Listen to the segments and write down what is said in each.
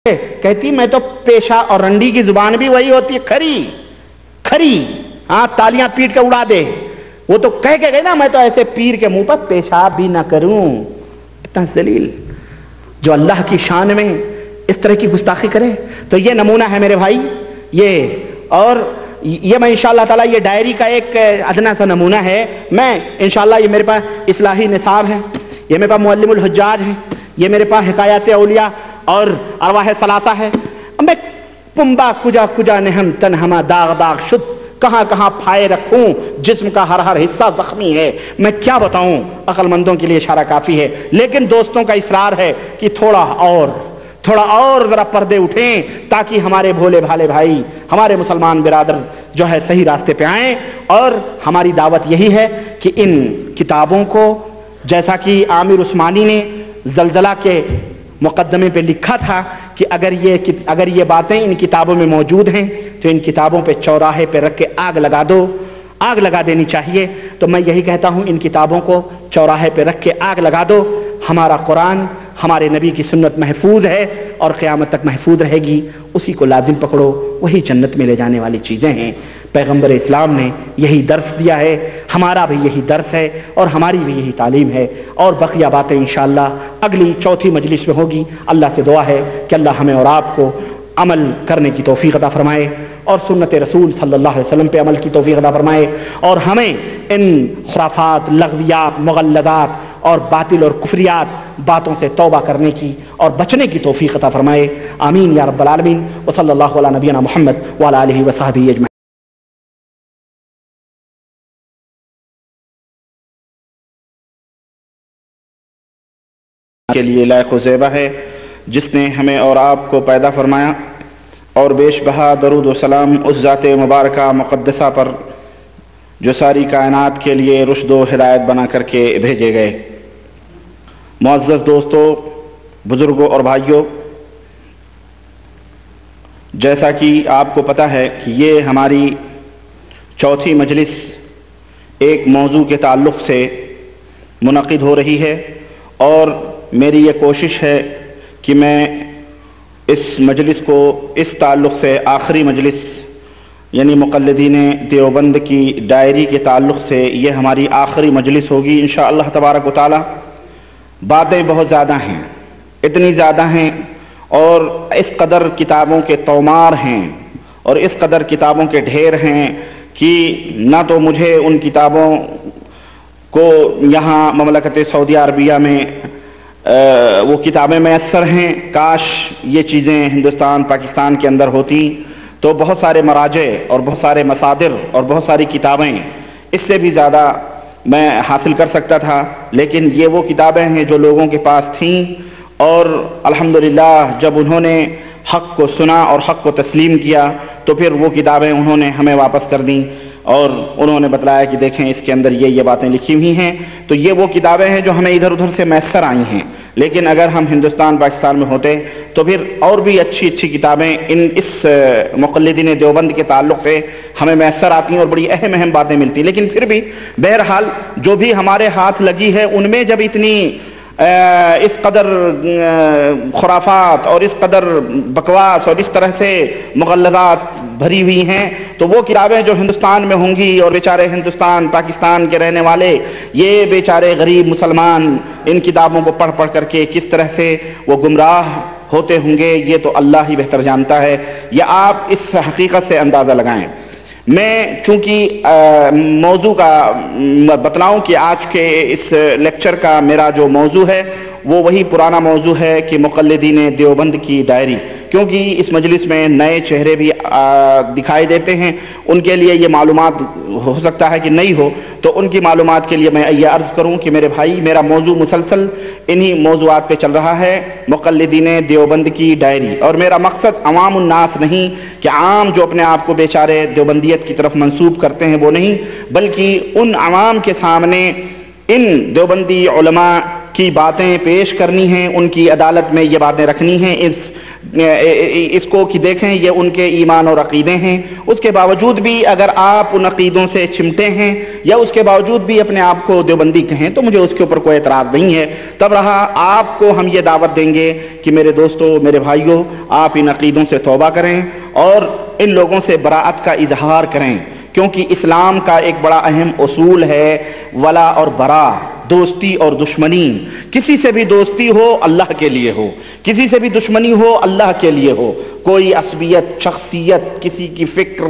کہتی میں تو پیشہ اور رنڈی کی زبان بھی وہی ہوتی ہے، کھری کھری، ہاں تالیاں پیٹ کے اڑا دے. وہ تو کہہ کے گئے نا میں تو ایسے پیر کے منہ پر پیشاب بھی نہ کروں. اتنا ذلیل جو اللہ کی شان میں اس طرح کی گستاخی کرے. تو یہ نمونہ ہے میرے بھائی، اور یہ میں انشاءاللہ تعالیٰ یہ ڈائری کا ایک ادنا سا نمونہ ہے. میں انشاءاللہ یہ میرے پاس اصلاحی نصاب ہے، یہ میرے پاس معلم الحجاج ہے، یہ میرے پاس حکایات اولیاء اور ارواح ثلاثہ ہے. میں پمبا کجا کجا نہم تنہما داغ داغ شد، کہاں کہاں پھائے رکھوں، جسم کا ہر ہر حصہ زخمی ہے. میں کیا بتاؤں، عقل مندوں کے لیے اشارہ کافی ہے. لیکن دوستوں کا اصرار ہے کہ تھوڑا اور ذرا پردے اٹھیں تاکہ ہمارے بھولے بھالے بھائی، ہمارے مسلمان برادر جو ہے صحیح راستے پہ آئیں. اور ہماری دعوت یہی ہے کہ ان کتابوں کو، جیسا کہ عامر عثمانی نے زلزلہ کے مقدمے پہ لکھا تھا کہ اگر یہ باتیں ان کتابوں میں موجود ہیں تو ان کتابوں پہ چوراہے پہ رکھ کے آگ لگا دینی چاہیے. تو میں یہی کہتا ہوں ان کتابوں کو چوراہے پہ رکھ کے آگ لگا دو. ہمارا قرآن، ہمارے نبی کی سنت محفوظ ہے اور قیامت تک محفوظ رہے گی. اسی کو لازم پکڑو، وہی جنت میں لے جانے والی چیزیں ہیں. پیغمبر اسلام نے یہی درس دیا ہے، ہمارا بھی یہی درس ہے اور ہماری بھی یہی تعلیم ہے. اور بقیہ باتیں انشاءاللہ اگلی چوتھی مجلس میں ہوگی. اللہ سے دعا ہے کہ اللہ ہمیں اور آپ کو عمل کرنے کی توفیق عطا فرمائے اور سنت رسول صلی اللہ علیہ وسلم پہ عمل کی توفیق عطا فرمائے، اور ہمیں ان خرافات، لغویات، مغلظات اور باطل اور کفریات باتوں سے توبہ کرنے کی اور بچنے کی توفیق عطا فرمائے. آمین یا رب العالمین. وصلی اللہ علی نبینا محمد وعلی آلہ وصحبہ اجمعین. کے لیے لائق و زیبہ ہے جس نے ہمیں اور آپ کو پیدا فرمایا، اور بیش بہا درود و سلام اس ذات مبارکہ مقدسہ پر جو ساری کائنات کے لیے رشد و ہدایت بنا کر کے بھیجے گئے. معزز دوستو، بزرگوں اور بھائیوں، جیسا کہ آپ کو پتہ ہے کہ یہ ہماری چوتھی مجلس ایک موضوع کے تعلق سے منعقد ہو رہی ہے، اور میری یہ کوشش ہے کہ میں اس مجلس کو اس تعلق سے آخری مجلس، یعنی مقلدین دیوبند کی ڈائری کے تعلق سے یہ ہماری آخری مجلس ہوگی انشاءاللہ تبارک و تعالی. باتیں بہت زیادہ ہیں، اتنی زیادہ ہیں، اور اس قدر کتابوں کے تومار ہیں اور اس قدر کتابوں کے ڈھیر ہیں کہ نہ تو مجھے ان کتابوں کو یہاں مملکت سعودیہ عربیہ میں وہ کتابیں میسر ہیں. کاش یہ چیزیں ہندوستان پاکستان کے اندر ہوتی تو بہت سارے مراجع اور بہت سارے مصادر اور بہت ساری کتابیں اس سے بھی زیادہ میں حاصل کر سکتا تھا. لیکن یہ وہ کتابیں ہیں جو لوگوں کے پاس تھیں، اور الحمدللہ جب انہوں نے حق کو سنا اور حق کو تسلیم کیا تو پھر وہ کتابیں انہوں نے ہمیں واپس کر دیں، اور انہوں نے بتلایا کہ دیکھیں اس کے اندر یہ باتیں لکھی ہوئی ہیں. تو یہ وہ کتابیں ہیں جو ہمیں ادھر ادھر سے میسر آئی ہیں. لیکن اگر ہم ہندوستان پاکستان میں ہوتے تو پھر اور بھی اچھی کتابیں اس مقلدین دیوبند کے تعلق سے ہمیں میسر آتی ہیں اور بڑی اہم باتیں ملتی. لیکن پھر بھی بہرحال جو بھی ہمارے ہاتھ لگی ہے ان میں جب اتنی اس قدر خرافات اور اس قدر بکواس اور اس طرح سے مغلظات بھری ہوئی ہیں تو وہ کتابیں جو ہندوستان میں ہوں گی، اور بیچارے ہندوستان پاکستان کے رہنے والے یہ بیچارے غریب مسلمان ان کتابوں کو پڑھ پڑھ کر کے کس طرح سے وہ گمراہ ہوتے ہوں گے، یہ تو اللہ ہی بہتر جانتا ہے. یا آپ اس حقیقت سے اندازہ لگائیں. میں چونکہ موضوع کا بتلاؤں کہ آج کے اس لیکچر کا میرا جو موضوع ہے وہ وہی پرانا موضوع ہے کہ مقلدین دیوبند کی ڈائری، کیونکہ اس مجلس میں نئے چہرے بھی دکھائی دیتے ہیں. ان کے لیے یہ معلومات ہو سکتا ہے کہ نہیں ہو، تو ان کی معلومات کے لیے میں یہ عرض کروں کہ میرے بھائی میرا موضوع مسلسل انہی موضوعات پہ چل رہا ہے، مقلدین دیوبند کی ڈائری. اور میرا مقصد عوام الناس نہیں کہ عام جو اپنے آپ کو بیچارے دیوبندیت کی طرف منسوب کرتے ہیں وہ نہیں، بلکہ ان عوام کے سامنے ان دیوبندی علماء کی باتیں پیش کرنی ہیں، ان کی عدالت میں یہ باتیں رکھنی ہیں، اس اس کو کہ دیکھیں یہ ان کے ایمان اور عقیدے ہیں، اس کے باوجود بھی اگر آپ ان عقیدوں سے چمٹے ہیں یا اس کے باوجود بھی اپنے آپ کو دیوبندی کہیں تو مجھے اس کے اوپر کوئی اعتراض نہیں ہے۔ تب رہا آپ کو ہم یہ دعوت دیں گے کہ میرے دوستو، میرے بھائیوں، آپ ان عقیدوں سے توبہ کریں اور ان لوگوں سے براءت کا اظہار کریں، کیونکہ اسلام کا ایک بڑا اہم اصول ہے ولا اور برا، دوستی اور دشمنی۔ کسی سے بھی دوستی ہو اللہ کے لیے ہو، کسی سے بھی دشمنی ہو اللہ کے لیے ہو۔ کوئی عصبیت، شخصیت، کسی کی فکر،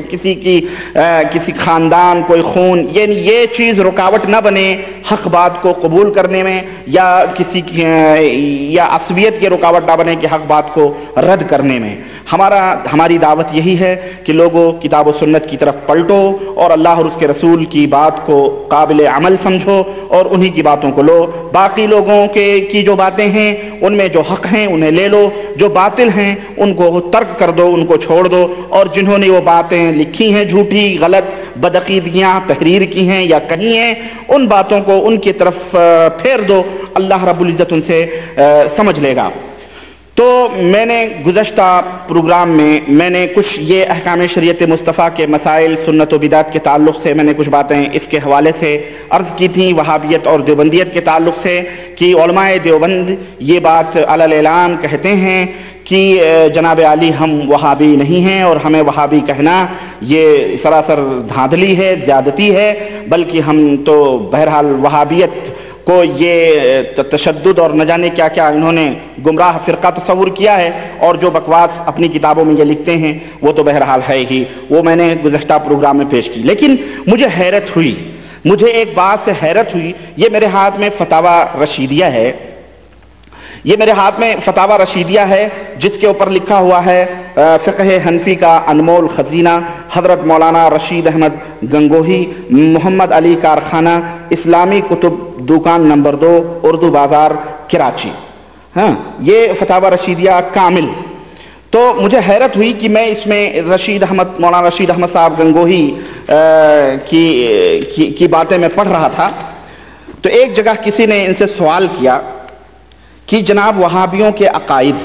کسی خاندان، کوئی خون، یعنی یہ چیز رکاوٹ نہ بنے حق بات کو قبول کرنے میں، یا کسی کی یا عصبیت کی رکاوٹ نہ بنے کہ حق بات کو رد کرنے میں۔ ہماری دعوت یہی ہے کہ لوگوں کتاب و سنت کی طرف پلٹو اور اللہ اور اس کے رسول کی بات کو قابل عمل سمجھو اور انہی کی باتوں کو لو۔ باقی لوگوں کی جو باتیں ہیں ان میں جو حق ہیں انہیں لے لو، جو باطل ہیں ان کو ترک کر دو، ان کو چھوڑ دو، اور جنہوں نے وہ باتیں لکھی ہیں جھوٹی، غلط، بدعقیدگیاں تحریر کی ہیں یا کہی ہیں، ان باتوں کو ان کی طرف پھیر دو، اللہ رب العزت ان سے سمجھ لے گا۔ تو میں نے گزشتہ پروگرام میں نے کچھ یہ احکام شریعت مصطفیٰ کے مسائل، سنت و بدعت کے تعلق سے میں نے کچھ باتیں اس کے حوالے سے عرض کی تھیں، وہابیت اور دیوبندیت کے تعلق سے، کہ علماء دیوبند یہ بات علی الاعلان کہتے ہیں کہ جناب علی ہم وہابی نہیں ہیں، اور ہمیں وہابی کہنا یہ سراسر دھاندلی ہے، زیادتی ہے، بلکہ ہم تو بہرحال وہابیت کو یہ تشدد اور نہ جانے کیا کیا انہوں نے گمراہ فرقہ تصور کیا ہے، اور جو بکواس اپنی کتابوں میں یہ لکھتے ہیں وہ تو بہرحال ہے ہی، وہ میں نے گزشتہ پروگرام میں پیش کی۔ لیکن مجھے ایک بات سے حیرت ہوئی، یہ میرے ہاتھ میں فتاوی رشیدیہ ہے، جس کے اوپر لکھا ہوا ہے فقہ حنفی کا انمول خزینہ، حضرت مولانا رشید احمد گنگوہی، محمد علی کارخانہ، اسلامی کتب، دکان نمبر 2، اردو بازار، کراچی۔ یہ فتاوی رشیدیہ کامل۔ تو مجھے حیرت ہوئی کہ میں اس میں مولانا رشید احمد صاحب گنگوہی کی باتیں میں پڑھ رہا تھا، تو ایک جگہ کسی نے ان سے سوال کیا کہ جناب وہابیوں کے عقائد،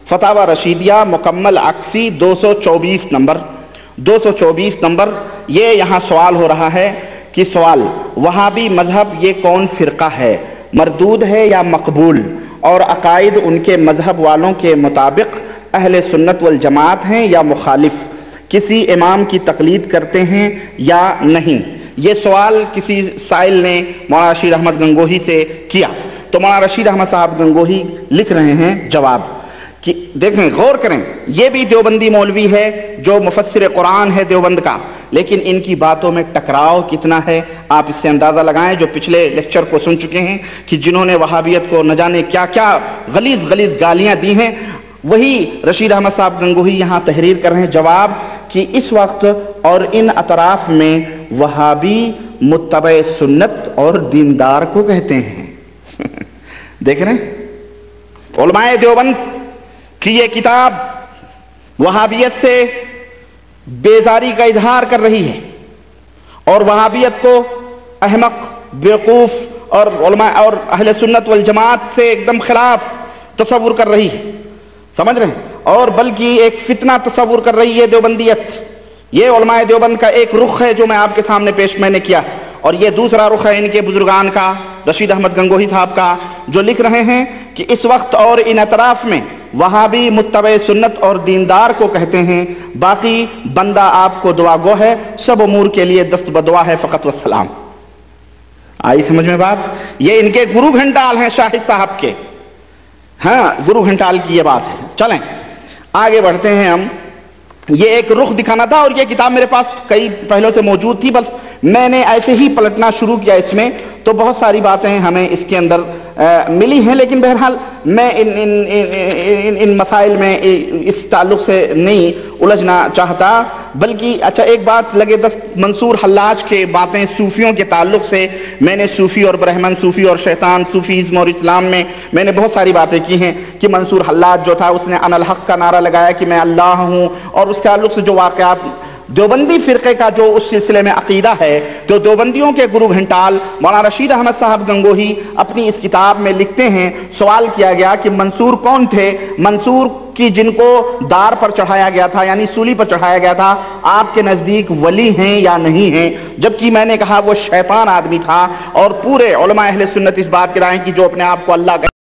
فتاوی رشیدیہ مکمل عکسی 224 نمبر، یہ یہاں سوال ہو رہا ہے کہ سوال، وہابی مذہب یہ کون فرقہ ہے، مردود ہے یا مقبول، اور عقائد ان کے مذہب والوں کے مطابق اہل سنت والجماعت ہیں یا مخالف، کسی امام کی تقلید کرتے ہیں یا نہیں۔ یہ سوال کسی سائل نے مولانا رشید احمد گنگوہی سے کیا، تو مولانا رشید احمد صاحب گنگوہی لکھ رہے ہیں جواب کہ دیکھیں، غور کریں، یہ بھی دیوبندی مولوی ہے جو مفسر قرآن ہے دیوبند کا، لیکن ان کی باتوں میں ٹکراؤ کتنا ہے آپ اس سے اندازہ لگائیں۔ جو پچھلے لیکچر کو سن چکے ہیں کہ جنہوں نے وہابیت کو نہ جانے کیا کیا غلیظ گالیاں دی ہیں، وہی رشید احمد صاحب گنگوہی یہاں تحریر کر رہے ہیں جواب کہ اس وقت اور ان اطراف میں وہابی متبع سنت اور دیندار کو کہتے ہیں۔ دیکھ رہے ہیں علماء دیوبند کی یہ کتاب وہابیت سے بیزاری کا اظہار کر رہی ہے، اور وہابیت کو احمق، بیوقوف اور علماء اور اہل سنت والجماعت سے ایک دم خلاف تصور کر رہی ہے، سمجھ رہے ہیں، اور بلکہ ایک فتنہ تصور کر رہی ہے دیوبندیت۔ یہ علماء دیوبند کا ایک رخ ہے جو میں آپ کے سامنے میں نے کیا، اور یہ دوسرا رخ ہے ان کے بزرگان کا، رشید احمد گنگوہی صاحب کا، جو لکھ رہے ہیں کہ اس وقت اور ان اطراف میں وہابی متبع سنت اور دیندار کو کہتے ہیں، باقی بندہ آپ کو دعا گو ہے، سب امور کے لیے دست بدعا ہے، فقط والسلام۔ آئی سمجھ میں بات؟ یہ ان کے گرو گھنٹال ہیں شاہد صاحب کے، گرو گھنٹال کی یہ بات ہے۔ چلیں آگے بڑھتے ہیں ہم۔ یہ ایک رخ دکھانا تھا، اور یہ کتاب میرے پاس کئی پہلوں سے موجود تھی، بس میں نے ایسے ہی پلٹنا شروع کیا اس میں، تو بہت ساری باتیں ہمیں اس کے اندر ملی ہیں، لیکن بہرحال میں ان مسائل میں اس تعلق سے نہیں الجھنا چاہتا، بلکہ اچھا ایک بات لگے دست، منصور حلاج کے باتیں صوفیوں کے تعلق سے، میں نے صوفی اور برہمن، صوفی اور شیطان، صوفیزم اور اسلام میں نے بہت ساری باتیں کی ہیں کہ منصور حلاج جو تھا اس نے انا الحق کا نعرہ لگایا کہ میں اللہ ہوں، اور اس تعلق سے جو واقعات دیوبندی فرقے کا جو اس سلسلے میں عقیدہ ہے، تو دیوبندیوں کے گرو گھنٹال مولانا رشید احمد صاحب گنگوہی اپنی اس کتاب میں لکھتے ہیں، سوال کیا گیا کہ منصور کون تھے، منصور کہ جن کو دار پر چڑھایا گیا تھا یعنی سولی پر چڑھایا گیا تھا آپ کے نزدیک ولی ہیں یا نہیں ہیں؟ جبکہ میں نے کہا وہ شیطان آدمی تھا، اور پورے علماء اہل سنت اس بات کے رائے ہیں کہ جو اپنے آپ کو اللہ